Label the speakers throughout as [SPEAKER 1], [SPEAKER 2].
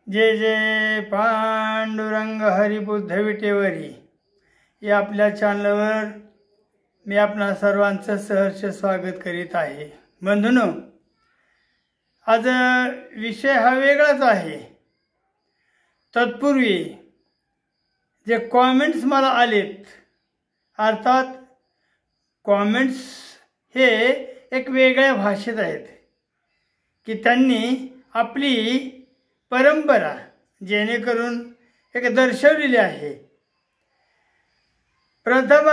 [SPEAKER 1] जय जय पांडुरंग हरिबुद्ध विटेवरी या आपल्या चॅनलवर मी आपणा सर्वांचं सहर्ष स्वागत करीत आहे। बंधूंनो, आज विषय हा वेगळाच आहे। तत्पूर्वी जे कमेंट्स मला आलेत, अर्थात कमेंट्स हे एक वेगळ्या भाषेत आहेत की त्यांनी आपली परंपरा जेणेकरून एक दर्शवलेली आहे। प्रथम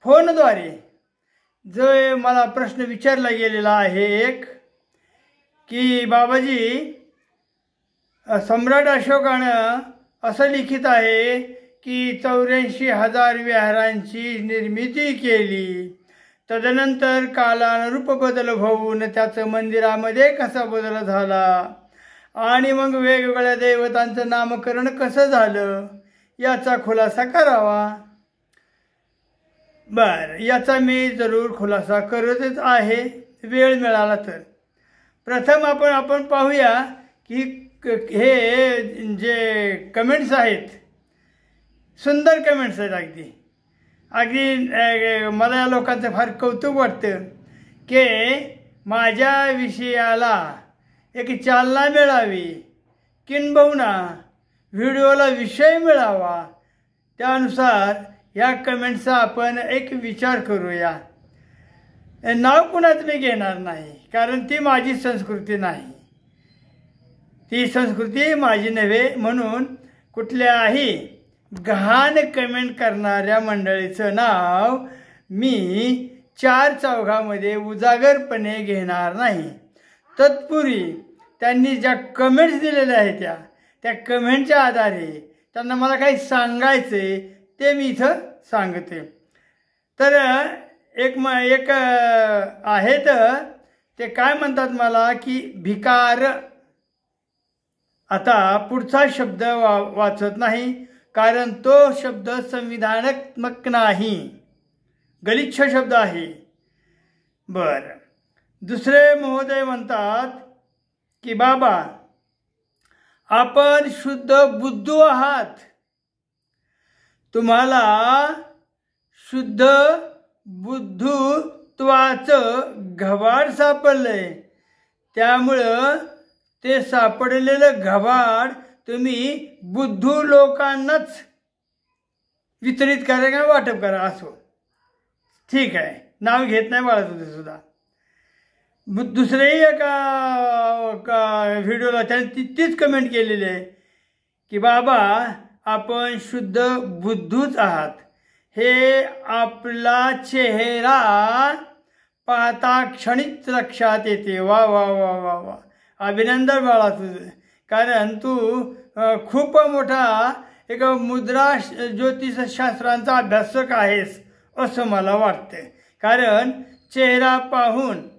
[SPEAKER 1] फोनद्वारे जो मला प्रश्न विचारला गेलेला आहे एक की बाबाजी, सम्राट अशोकानं असं लिखित आहे की 84,000 विहारांची निर्मिती केली, तदनंतर कालानुरूप बदल होऊन त्याचं मंदिरामध्ये कसा बदल झाला आणि मग वेगवेगळ्या देवतांचं नामकरण कसं झालं याचा खुलासा करावा। याचा मी जरूर खुलासा करतच आहे वेळ मिळाला तर। प्रथम आपण पाहूया की हे जे कमेंट्स आहेत, सुंदर कमेंट्स आहेत। अगदी मला या लोकांचं फार कौतुक वाटतं की माझ्या विषयाला एक चालना मिळावी, किंबहुना व्हिडिओला विषय मिळावा, त्यानुसार या कमेंट्सचा आपण एक विचार करूया। नाव कुणाच मी घेणार नाही, कारण ती माझी संस्कृती नाही, ती संस्कृती माझी नव्हे। म्हणून कुठल्याही घाण कमेंट करणाऱ्या मंडळीचं नाव मी चार चौघामध्ये उजागरपणे घेणार नाही। तत्पूर्वी त्यांनी ज्या कमेंट्स दिलेल्या आहेत त्या कमेंटच्या आधारे त्यांना मला काही सांगायचे ते मी इथं सांगते। तर एक आहेत ते काय म्हणतात मला की भिकार। आता पुढचा शब्द वाचत नाही कारण तो शब्द संविधानात्मक नाही, गलिच्छ शब्द आहे। दुसरे महोदय म्हणतात की बाबा, आपण शुद्ध बुद्धू आहात, तुम्हाला शुद्ध बुद्धत्वाचं घबाड सापडलंय, त्यामुळं ते सापडलेलं घबाड तुम्ही बुद्धू लोकांनाच वितरित करा किंवा वाटप करा। असो, ठीक आहे, नाव घेत नाही बाळा तुझं सुद्धा। दुसरेही एका व्हिडिओला त्यांनी तीच कमेंट केलेली आहे की बाबा, आपण शुद्ध बुद्धूच आहात, हे आपला चेहरा पाहता क्षणीच लक्षात येते। वा वा वा वा वा, अभिनंदन बाळा तुझं, कारण तू खूप मोठा एक मुद्रा ज्योतिषशास्त्रांचा अभ्यासक आहेस असं मला वाटतं। कारण चेहरा पाहून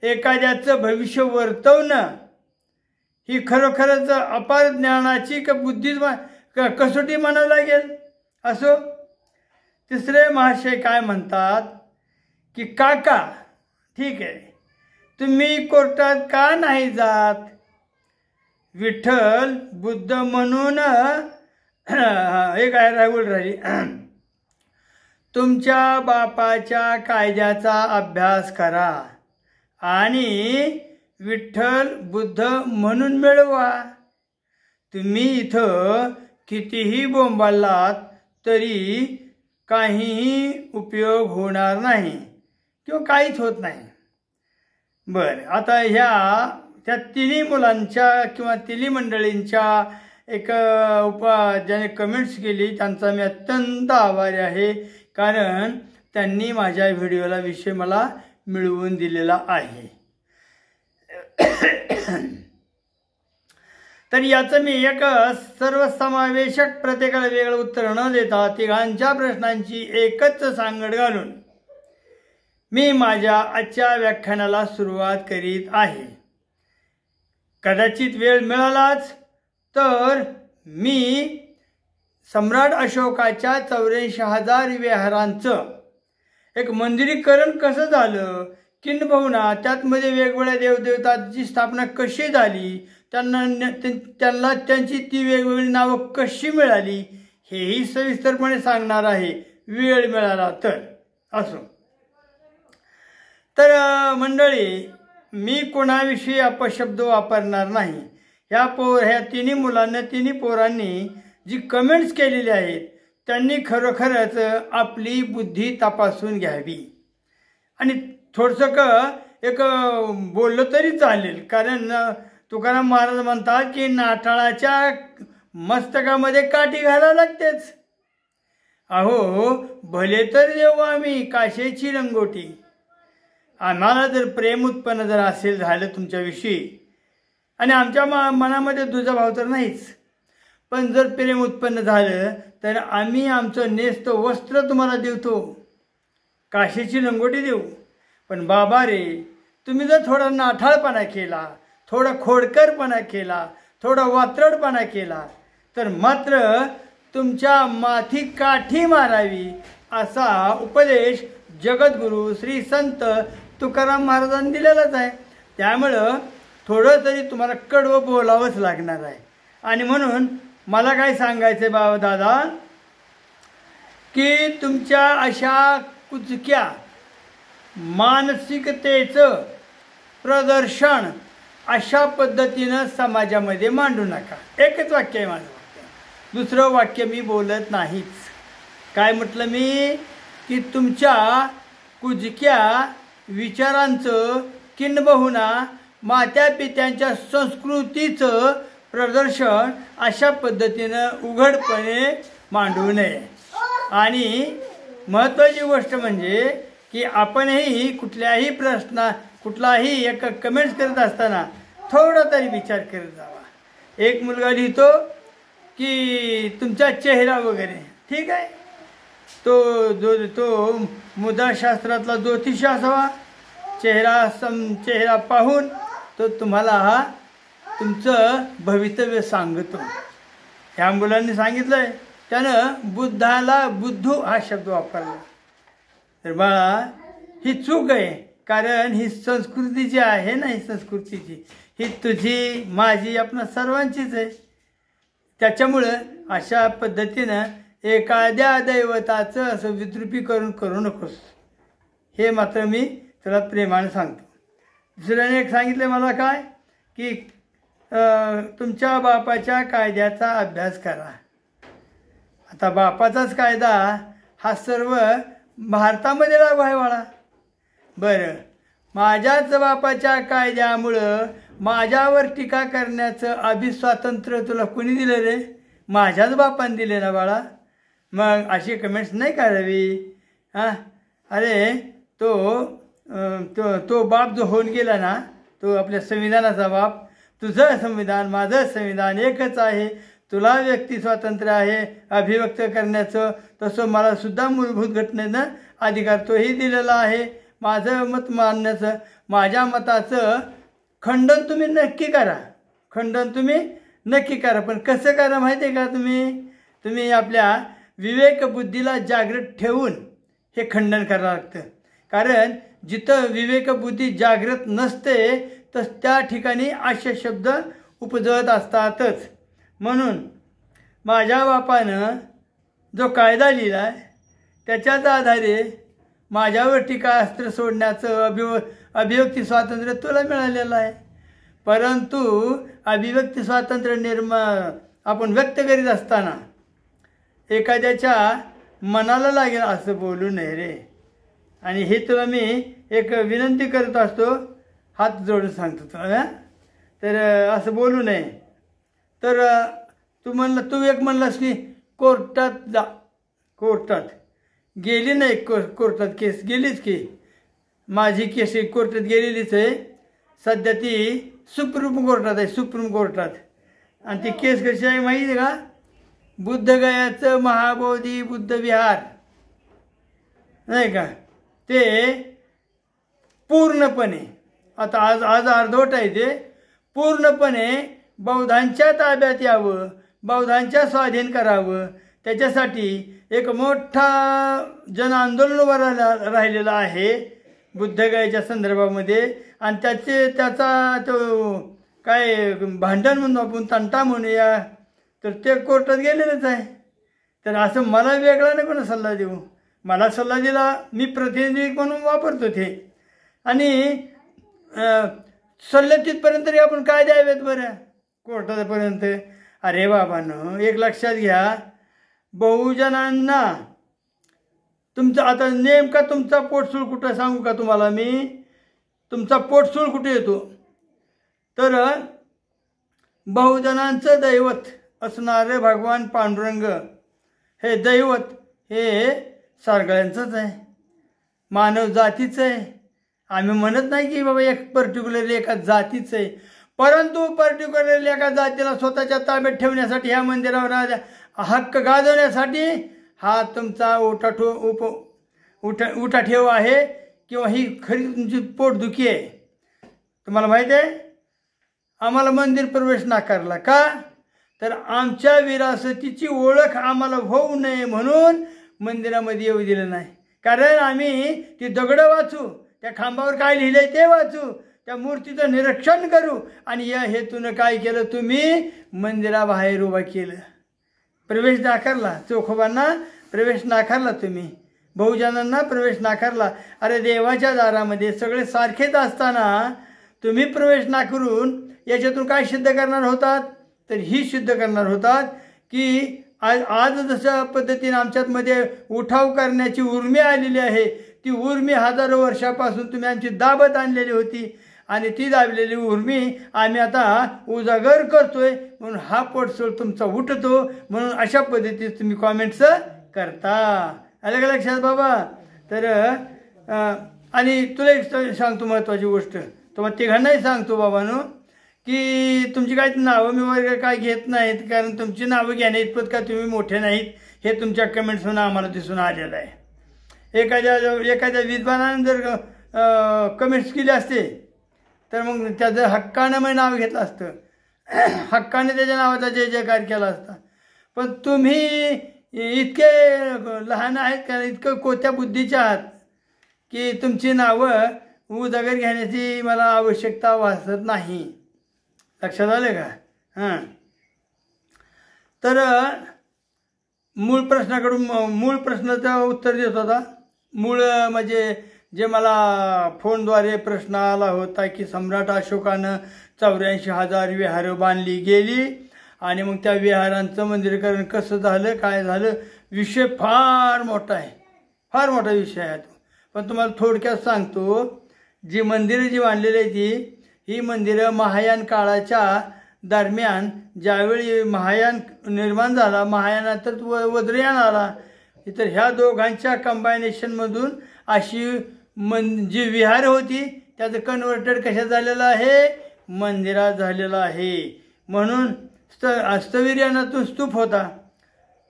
[SPEAKER 1] एखाद्याचं भविष्य वर्तवणं ही खरोखरच अपार ज्ञानाची बुद्धी कसोटी म्हणावं लागेल। असो, तिसरे महाशय काय म्हणतात की काका, ठीक आहे, तुम्ही कोर्टात का नाही जात? विठ्ठल बुद्ध म्हणून एक राहिली, तुमच्या बापाच्या कायद्याचा अभ्यास करा आणि विठ्ठल बुद्ध म्हणून मिळवा। तुम्ही इथं कितीही बोंबालात तरी काहीही उपयोग होणार नाही किंवा काहीच होत नाही। आता त्या तिन्ही मुलांच्या किंवा तिन्ही मंडळींच्या ज्याने कमेंट्स केली त्यांचा मी अत्यंत आभारी आहे, कारण त्यांनी माझ्या व्हिडिओला विषय मला मिळवून दिलेला आहे। तर याचं मी एक सर्वसमावेशक प्रत्येकाला वेगळं उत्तर न देता तिघांच्या प्रश्नांची एकच सांगड घालून मी माझ्या आजच्या व्याख्यानाला सुरुवात करीत आहे। कदाचित वेळ मिळालाच तर मी सम्राट अशोकाच्या 84,000 विहारांचं एक मंदिरीकरण कसं झालं किंबहुना त्यातमध्ये वेगवेगळ्या देवदेवतांची स्थापना कशी झाली, त्यांना त्यांची ती वेगवेगळी नावं कशी मिळाली हेही सविस्तरपणे सांगणार आहे, वेळ मिळाला तर. असो तर मंडळी, मी कोणाविषयी अपशब्द वापरणार नाही. ह्या तिन्ही पोरांनी जी कमेंट्स केलेली आहेत त्यांनी खरोखरच आपली बुद्धी तपासून घ्यावी. आणि थोडंसं एक बोललं तरी चालेल, कारण तुकाराम महाराज म्हणतात की नाठाळाच्या मस्तकामध्ये काठी घालावं लागतेच. अहो, भले तर देऊ आम्ही काशेची रंगोटी. आम्हाला जर प्रेम उत्पन्न जर असेल झालं तुमच्याविषयी, आणि आमच्या मनामध्ये दुजाभाव तर नाहीच, पण जर प्रेम उत्पन्न झालं तर आम्ही आमचं नेस्त वस्त्र तुम्हाला देतो, काशेची रंगोटी देऊ. पण बाबा रे, तुम्ही जर थोडा नाठाळपणा केला, थोडा खोडकरपणा केला, थोडा वात्रडपणा केला तर मात्र तुमच्या माथी काठी मारावी असा उपदेश जगद्गुरू श्री संत तुकाराम महाराजांनी दिलेलाच आहे. त्यामुळं थोडं तरी तुम्हाला कडवं बोलावंच लागणार आहे. आणि म्हणून मला काय सांगायचं आहे बाबा दादा, की तुमच्या अशा कुचक्या मानसिकतेचं प्रदर्शन अशा पद्धतीनं समाजामध्ये मांडू नका. एकच वाक्य आहे माझं वाक्य, दुसरं वाक्य मी बोलत नाहीच. काय म्हटलं मी, की तुमच्या कुजक्या विचारांचं किंबहुना मात्या पित्यांच्या संस्कृतीचं प्रदर्शन अशा पद्धतीनं उघडपणे मांडू नये. आणि महत्त्वाची गोष्ट म्हणजे की आपणही कुठलाही एक कमेंट्स करत असताना थोडा तरी विचार करत जावा. एक मुलगा लिहितो की तुमचा चेहरा वगैरे ठीक आहे, तो मुद्राशास्त्रातला ज्योतिष असावा, चेहरा पाहून तो तुम्हाला तुमचं भवितव्य सांगतो. ह्या मुलांनी सांगितलंय, त्यानं बुद्धू हा शब्द वापरला. तर बाळा, ही चूक आहे, कारण ही संस्कृती जी आहे ना, ही संस्कृतीची ही तुझी माझी आपणा सर्वांचीच आहे. त्याच्यामुळं अशा पद्धतीनं एखाद्या दैवताचं असं विद्रुपीकरण करू नकोस, हे मात्र मी तुला प्रेमाने सांगतो. दुसऱ्याने एक सांगितलं मला काय, की तुमच्या बापाच्या कायद्याचा अभ्यास करा. आता बापाचाच कायदा हा सर्व भारतामध्ये लागू आहे बाळा. बरं, माझ्याच बापाच्या कायद्यामुळं माझ्यावर टीका करण्याचं अभिस्वातंत्र्य तुला कोणी दिलं रे? माझ्याच बापाने दिले ना बाळा. मग अशी कमेंट्स नाही करावी. हां, अरे तो बाप जो होऊन गेला ना, तो आपल्या संविधानाचा बाप. तुझं संविधान माझं संविधान एकच आहे. तुला व्यक्ती स्वातंत्र्य आहे अभिव्यक्त करण्याचं, तसं मला सुद्धा मूलभूत घटनेनं अधिकार तोही दिलेला आहे माझं मत मांडण्याचं. माझ्या मताचं खंडन तुम्ही नक्की करा, पण कसं करा माहिती आहे का? तुम्ही आपल्या विवेकबुद्धीला जागृत ठेवून हे खंडन करावं लागतं. कारण जिथं विवेकबुद्धी जागृत नसते तर त्या ठिकाणी असे शब्द उपजत असतातच. म्हणून माझ्या बापानं जो कायदा लिहिला आहे त्याच्याच आधारे माझ्यावर टीकास्त्र सोडण्याचं अभिव्यक्ती स्वातंत्र्य तुला मिळालेलं आहे. परंतु अभिव्यक्ती स्वातंत्र्य आपण व्यक्त करीत असताना एखाद्याच्या मनाला लागेल असं बोलू नये रे. आणि हे तुला मी एक विनंती करत असतो, हात जोडून सांगतो तुला. तर असं बोलू नये. तर तू एक म्हणलास की कोर्टात जा. कोर्टात गेली नाही, कोर्टात केस गेलीच की. माझी केस कोर्टात गेलेलीच आहे. सध्या ती सुप्रीम कोर्टात आहे, सुप्रीम कोर्टात. आणि ती केस कशी आहे माहिती आहे का? बुद्धगयाचं महाबोधी बुद्ध विहार नाही का, ते पूर्णपणे आता आज अर्धवट आहे, ते पूर्णपणे बौद्धांच्या ताब्यात यावं, बौद्धांच्या स्वाधीन करावं. त्याच्यासाठी एक मोठा जन आंदोलन उभं राहिलेलं आहे. बुद्धगयेच्या संदर्भामध्ये, आणि त्याचा तो काय भांडण म्हणून आपण तंटा म्हणूया, तर ते कोर्टात गेलेलंच आहे. तर असं मला वेगळा नको ना सल्ला देऊ. मला सल्ला दिला, मी प्रतिनिधी म्हणून वापरतो ते. आणि सल्ले तिथपर्यंत तरी आपण काय द्यावेत बरं कोर्टापर्यंत. अरे बाबांनो, एक लक्षात घ्या, बहुजनांना तुमचा आता नेमका तुमचा पोटसूळ कुठं सांगू का तुम्हाला मी? तुमचा पोटसूळ कुठे येतो? तर बहुजनांचं दैवत असणारे भगवान पांडुरंग हे दैवत हे सगळ्यांचंच आहे, मानव जातीचं आहे. आम्ही म्हणत नाही की बाबा एक पर्टिक्युलरली एका जातीचं आहे, परंतु पर्टिक्युलरली एका जातीला स्वतःच्या ताब्यात ठेवण्यासाठी, ह्या मंदिरावर हक्क गाजवण्यासाठी हा तुमचा उठाठेव आहे, किंवा ही खरी तुमची पोटदुखी आहे. तुम्हाला माहीत आहे, आम्हाला मंदिर प्रवेश नाकारला का? तर आमच्या विरासतीची ओळख आम्हाला होऊ नये म्हणून मंदिरामध्ये येऊ दिलं नाही. कारण आम्ही ती दगडं वाचू, त्या खांबावर काय लिहिलंय ते वाचू, त्या मूर्तीचं निरीक्षण करू, आणि या हेतूनं काय केलं, तुम्ही मंदिराबाहेर उभा केलं, प्रवेश नाकारला. चोखोबांना प्रवेश नाकारला, तुम्ही बहुजनांना प्रवेश नाकारला. अरे देवाच्या दारामध्ये सगळे सारखेच असताना तुम्ही प्रवेश नाकारून याच्यातून काय सिद्ध करणार होतात? तर ही सिद्ध करणार होतात की आज जशा पद्धतीने आमच्यामध्ये उठाव करण्याची उर्मी आलेली आहे, ती उर्मी हजारो वर्षापासून तुम्ही आमची दाबत आणलेली होती, आणि ती दाबलेली उर्मी आम्ही आता उजागर करतोय, म्हणून हा पोटसूळ तुमचा उठतो, म्हणून अशा पद्धतीने तुम्ही कॉमेंट्स करता. आलं का लक्षात बाबा? तर आणि तुला एक सांगतो महत्त्वाची गोष्ट, तुम्हाला तिघांनाही सांगतो बाबांनो, की तुमची काही नावं मी वगैरे काय घेत नाहीत, कारण तुमची नावं घेण्या इतपत का तुम्ही मोठे नाहीत हे तुमच्या कमेंट्समधून आम्हाला दिसून आलेलं आहे. एखाद्या विद्वानाने जर कमेंट्स केली असते तर मग त्याचं हक्कानं मग नाव घेतलं असतं, हक्काने त्याच्या नावाचा जय जयकार केला असता. पण तुम्ही इतके लहान आहेत का, इतकं कोत्या बुद्धीच्या आहात की तुमची नावं उजागर घेण्याची मला आवश्यकता भासत नाही. लक्षात आलं का? हां, तर मूळ प्रश्नाचं उत्तर देत होता. मूळ म्हणजे जे मला फोनद्वारे प्रश्न आला होता की सम्राट अशोकानं 84,000 विहारं बांधली गेली, आणि मग त्या विहारांचं मंदिरीकरण कसं झालं, काय झालं, विषय फार मोठा आहे, फार मोठा विषय आहे तो. पण तुम्हाला थोडक्यात सांगतो, जी मंदिरं जी बांधलेली आहे ही मंदिरं महायान काळाच्या दरम्यान, ज्यावेळी महायान निर्माण झाला, महायानात वज्रयान आला, तर ह्या दोघांच्या कंबायनेशनमधून अशी जी विहार होती त्याचं कन्व्हर्टेड कशात झालेलं आहे, मंदिरात झालेलं आहे. म्हणून स्थविरयानातून स्तूप होता,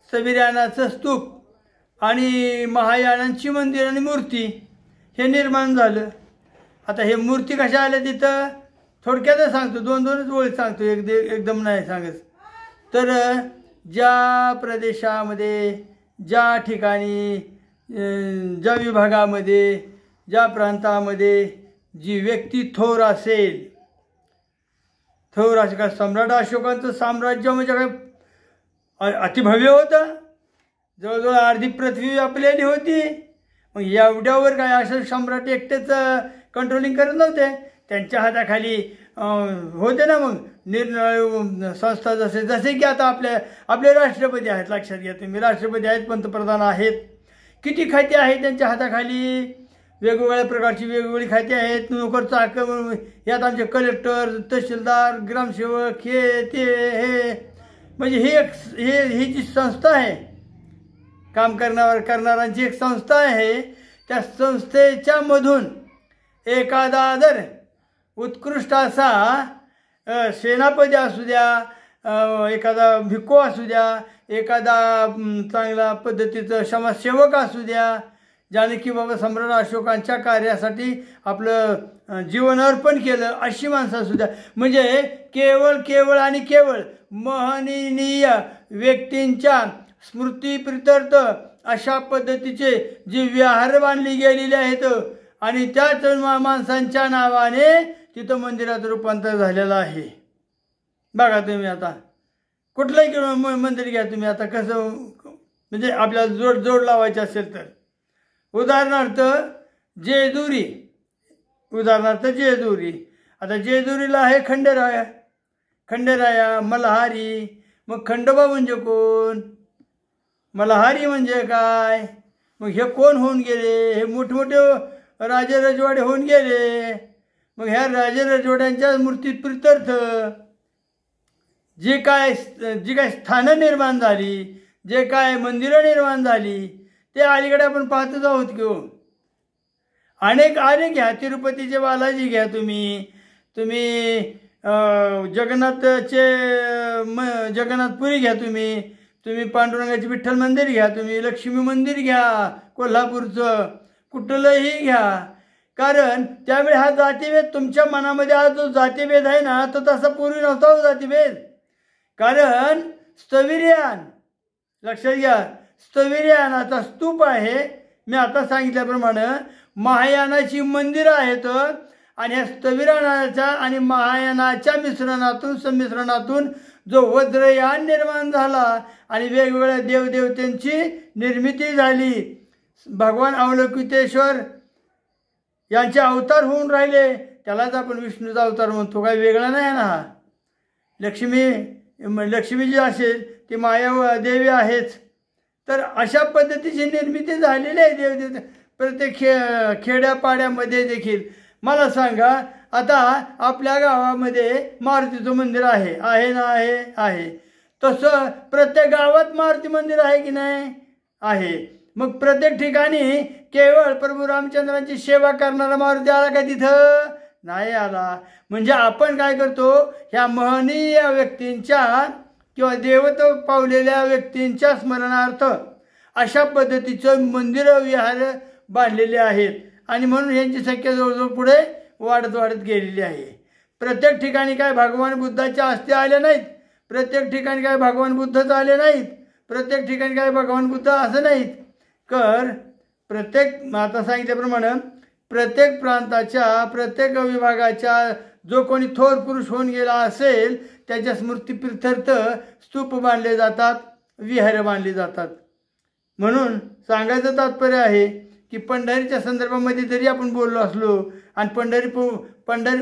[SPEAKER 1] स्थविरयानाचं स्तूप आणि महायानांची मंदिर आणि मूर्ती हे निर्माण झालं. आता हे मूर्ती कशा आल्या तिथं थोडक्यातच सांगतो, दोनच ओळी सांगतो, एकदम नाही सांगत. तर ज्या प्रदेशामध्ये, ज्या ठिकाणी, ज्या विभागामध्ये, ज्या प्रांतामध्ये जी व्यक्ती थोर असेल, का सम्राट अशोकांचं साम्राज्य म्हणजे काय अतिभव्य होतं, जवळजवळ अर्धी पृथ्वी व्यापलेली होती. मग एवढ्यावर काय असं सम्राट एकटेच कंट्रोलिंग करत नव्हते, त्यांच्या हाताखाली होते ना मग निरनिराळ्या संस्था, जसे की आता आपले राष्ट्रपती आहेत. लक्षात घ्या तुम्ही, राष्ट्रपती आहेत, पंतप्रधान आहेत, किती खाती आहेत त्यांच्या हाताखाली, वेगवेगळ्या प्रकारची वेगवेगळी खाती आहेत. नोकर चाकर यात आमचे कलेक्टर, तहसीलदार, ग्रामसेवक, हे म्हणजे ही जी संस्था आहे, काम करणाऱ्यांची एक संस्था आहे. त्या संस्थेच्या मधून एखादा जर उत्कृष्ट असा सेनापती असू द्या, एखादा भिक्खू असू द्या, एखादा चांगला पद्धतीचं समाजसेवक असू द्या, ज्याने की बाबा सम्राट अशोकांच्या कार्यासाठी आपलं जीवन अर्पण केलं, अशी माणसं असू द्या. म्हणजे केवळ आणि केवळ महनीय व्यक्तींच्या स्मृतीप्रित्यर्थ अशा पद्धतीचे जे विहार बांधली गेलेले आहेत, आणि त्याच माणसांच्या नावाने तिथं मंदिरात रूपांतर झालेलं आहे. बघा तुम्ही आता कुठलंही मंदिर घ्या तुम्ही, आता कसं म्हणजे आपल्याला जोड लावायची असेल तर उदाहरणार्थ जेजुरी, आता जेजुरीला आहे खंडेराया मल्हारी. मग खंडोबा म्हणजे कोण, मल्हारी म्हणजे काय, मग हे कोण होऊन गेले, हे मोठमोठे राजे रजवाडे होऊन गेले. मग ह्या राजे रजवाड्यांच्या मूर्ती प्रित्यर्थ जी काय स्थानं निर्माण झाली, जे काय मंदिरं निर्माण झाली ते अलीकडे आपण पाहतच आहोत की हो. अनेक घ्या, तिरुपतीचे बालाजी घ्या, तुम्ही जगन्नाथपुरी घ्या, तुम्ही पांडुरंगाचे विठ्ठल मंदिर घ्या, तुम्ही लक्ष्मी मंदिर घ्या कोल्हापूरचं, कुठलंही घ्या. कारण त्यावेळी हा जातीभेद तुमच्या मनामध्ये हा जो जातीभेद आहे ना, तो तसा पूर्वी नव्हता हो जातीभेद. कारण स्थविर्यान, लक्षात घ्या, स्थविर्यानाचा स्तूप आहे. मी आता सांगितल्याप्रमाणे महायानाची मंदिरं आहेत आणि ह्या स्थविर्यानाच्या आणि महायानाच्या संमिश्रणातून जो वज्रयान निर्माण झाला आणि वेगवेगळ्या देवदेवतांची निर्मिती झाली. भगवान अवलोकितेश्वर यांचे अवतार होऊन राहिले, त्यालाच आपण विष्णूचा अवतार म्हणतो, काही वेगळा नाही ना. हा लक्ष्मी जी असेल ती माया देवी आहेच. तर अशा पद्धतीची निर्मिती झालेली आहे देवदेवता प्रत्येक खेड्यापाड्यामध्ये देखील. मला सांगा, आता आपल्या गावामध्ये मारुतीचं मंदिर आहे ना, आहे. तसं प्रत्येक गावात मारुती मंदिर आहे की नाही, आहे. मग प्रत्येक ठिकाणी केवळ प्रभू रामचंद्रांची सेवा करणारा मारुती आला का तिथं, नाही आला. म्हणजे आपण काय करतो, ह्या महनीय व्यक्तींच्या किंवा देवत्व पावलेल्या व्यक्तींच्या स्मरणार्थ अशा पद्धतीचं मंदिर विहार बांधलेले आहेत आणि म्हणून यांची संख्या जवळजवळ पुढे वाढत गेलेली आहे. प्रत्येक ठिकाणी काय भगवान बुद्धाच्या अस्थी आल्या नाहीत, प्रत्येक ठिकाणी काय भगवान बुद्धच आले नाहीत, प्रत्येक ठिकाणी काय भगवान बुद्ध असं नाहीत. प्रत्येक आता सांगितल्याप्रमाणे प्रत्येक प्रांताच्या प्रत्येक विभागाच्या जो कोणी थोर पुरुष होऊन गेला असेल त्याच्या स्मृतीप्रित्यर्थ स्तूप बांधले जातात, विहार बांधले जातात. म्हणून सांगायचं तात्पर्य आहे की पंढरीच्या संदर्भामध्ये जरी आपण बोललो असलो आणि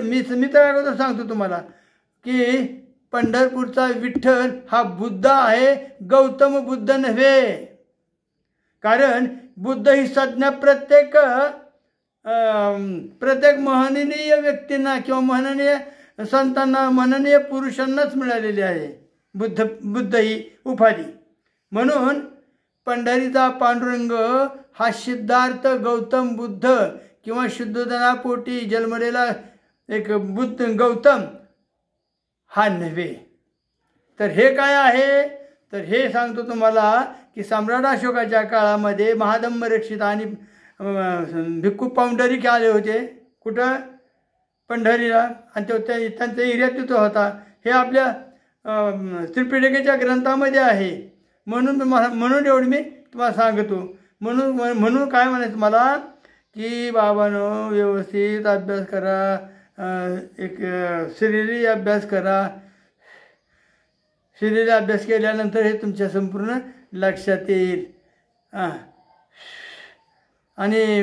[SPEAKER 1] मी तर अगोदर सांगतो तुम्हाला की पंढरपूरचा विठ्ठल हा बुद्ध आहे, गौतम बुद्ध नव्हे. कारण बुद्ध ही संज्ञा प्रत्येक महनीय व्यक्तींना किंवा महनीय संतांना, महनीय पुरुषांनाच मिळालेली आहे बुद्ध ही उपाधी. म्हणून पंढरीचा पांडुरंग हा सिद्धार्थ गौतम बुद्ध किंवा शुद्धोधनापोटी जन्मलेला एक बुद्ध गौतम हा नव्हे. तर हे काय आहे, तर हे सांगतो तुम्हाला की सम्राट अशोकाच्या काळामध्ये महाधम्म रक्षित आणि भिक्खू पाऊंडरिक आले होते कुठं, पंढरीला, आणि त्यांचा एरिया तिथं होता. हे आपल्या त्रिपिटकेच्या ग्रंथामध्ये आहे. म्हणून एवढं मी तुम्हाला सांगतो. म्हणून काय म्हणायचं मला की बाबांनो व्यवस्थित अभ्यास करा, एक शरीरी अभ्यास करा. शरीरी अभ्यास केल्यानंतर हे तुमच्या संपूर्ण लक्षात येईल. आणि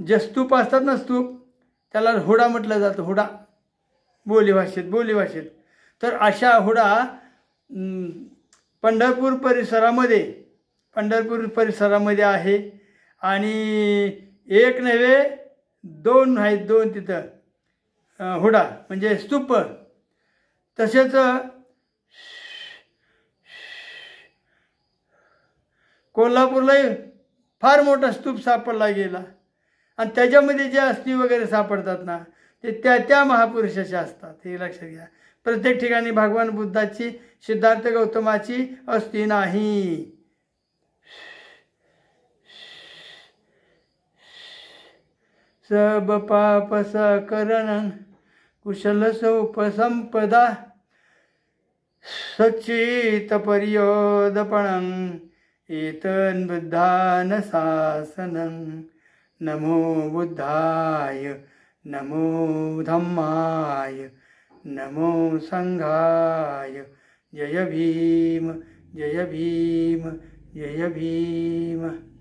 [SPEAKER 1] जे स्तूप असतात ना, स्तूप, त्याला हुडा म्हटलं जातं, हुडा बोलीभाषेत. तर अशा हुडा पंढरपूर परिसरामध्ये आहे. आणि एक नव्हे दोन आहेत, दोन तिथं हुडा म्हणजे स्तूप. तसेच कोल्हापूरलाही फार मोठा स्तूप सापडला गेला आणि त्याच्यामध्ये जे अस्थी वगैरे सापडतात ना ते त्या महापुरुषाचे असतात, हे लक्षात घ्या. प्रत्येक ठिकाणी भगवान बुद्धाची, सिद्धार्थ गौतमाची अस्थी नाही. सब पाप सकरण कुशल सौपसंपदा सच्चित पर्योदपणं एतन बुद्धान शासनं नमो बुद्धाय, नमो धम्माय, नमो संघाय. जय भीम, जय भीम, जय भीम.